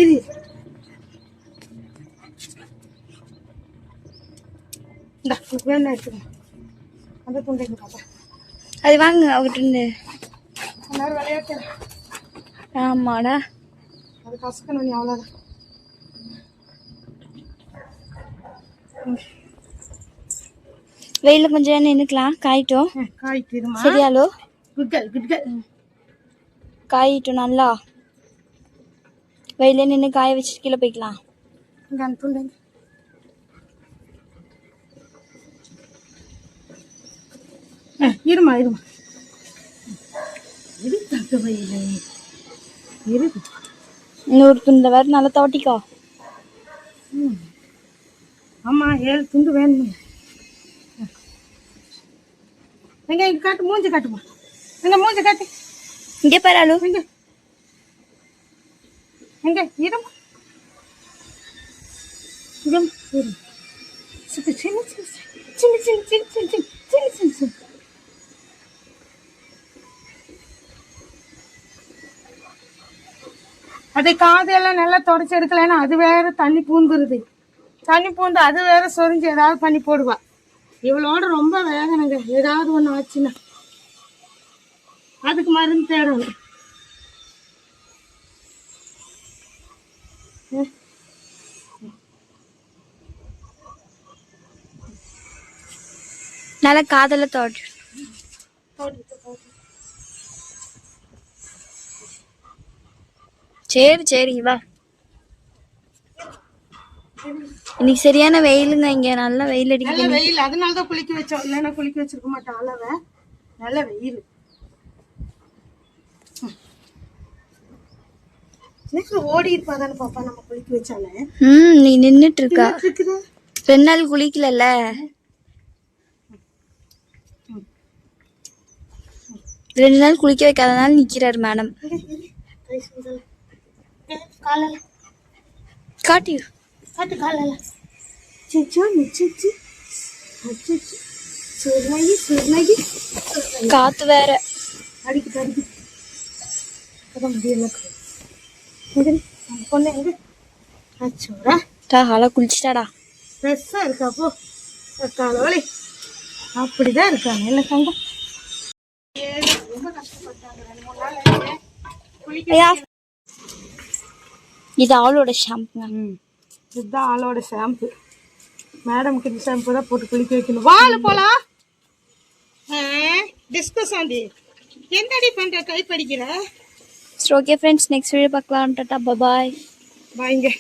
இரு இந்த வேணா எடுத்துக்கணும் அந்த துண்டைக்கு பாப்பா அது வாங்க அவகிட்ட எல்லாரும் விளையாட்டு ஆமாடா அது கசக்கணும் நீ அவ்வளோதான் வெயில கொஞ்சம் நேரம் நின்றுக்கலாம் காயிட்டோம் காய்க்குதுமா சரியாலோ குட்கல் குட்கல் காயிட்டோம் நல்லா வெயில நின்று காய வச்சுட்டு கீழே போய்க்கலாம் இங்கே அந்த துண்டு இருமா இருமா இரு தக்க வெயில் இரு இன்னொரு துண்டை வேறு நல்லா தோட்டிக்கோ ஆமாம் 7 துண்டு வேணும் எங்க இங்கே காட்டு மூஞ்சி காட்டுமா எங்க மூஞ்சி காட்டு இங்கே பாரு எங்க எங்க இருமா இங்க இரு சின்ன சின்ன சின்ன சின்ன சின்ன சின்ன சின்ன சின்ன சின்ன சின்ன அது காதெல்லாம் நல்லா தொடச்சி எடுக்கலைன்னா அது வேற தண்ணி பூந்துருது தண்ணி பூந்து அது வேற சொரிஞ்சு ஏதாவது பண்ணி போடுவா இவளோட ரொம்ப வேதனைங்க ஏதாவது ஒன்று ஆச்சுன்னா அதுக்கு மருந்து தேடணும் நல்லா காதல தோட்டு சரி சரி வா இன்னைக்கு சரியான வெயிலுங்க இங்க நல்லா வெயில் நல்ல அடிக்குது வெயில் அதனாலதான் குளிக்க வச்சோம் இல்லைன்னா குளிக்க வச்சிருக்க மாட்டோம் அளவை நல்ல வெயில் ஓடி இருப்பாதானே பாப்பா நம்ம குளிக்க வச்சாலே நீ நின்னுட்டு இருக்கா இருக்குது 2 நாள் குளிக்கல 2 நாள் குளிக்க வைக்காதனால நிக்கிறாரு மேடம் காலைல காட்டி காட்டு காலைல சிச்சோ நிச்சிச்சி அச்சிச்சி சுர்ணகி சுர்ணகி காத்து வேற அடிக்குது அடிக்குது அதான் முடியல எங்க அந்த பொண்ணு எங்க அச்சோரா ஹாலா குளிச்சிட்டாடா ஃப்ரெஷ்ஷாக இருக்கா போ காலவழி அப்படிதான் இருக்காங்க என்ன சங்கம் ரொம்ப கஷ்டப்பட்டாங்க 2-3 நாள் குளிக்க இது அவளோட ஷாம்புங்க இதுதான் ஆளோட ஷாம்பு மேடம்க்கு இந்த ஷாம்பு தான் போட்டு குளிக்க வைக்கணும் வாழ போலாம் டிஸ்கஸ் ஆண்டி என்னடி பண்ற கை படிக்கிற ஓகே ஃப்ரெண்ட்ஸ் நெக்ஸ்ட் வீடியோ பார்க்கலாம் டாடா பாய் பாய்ங்க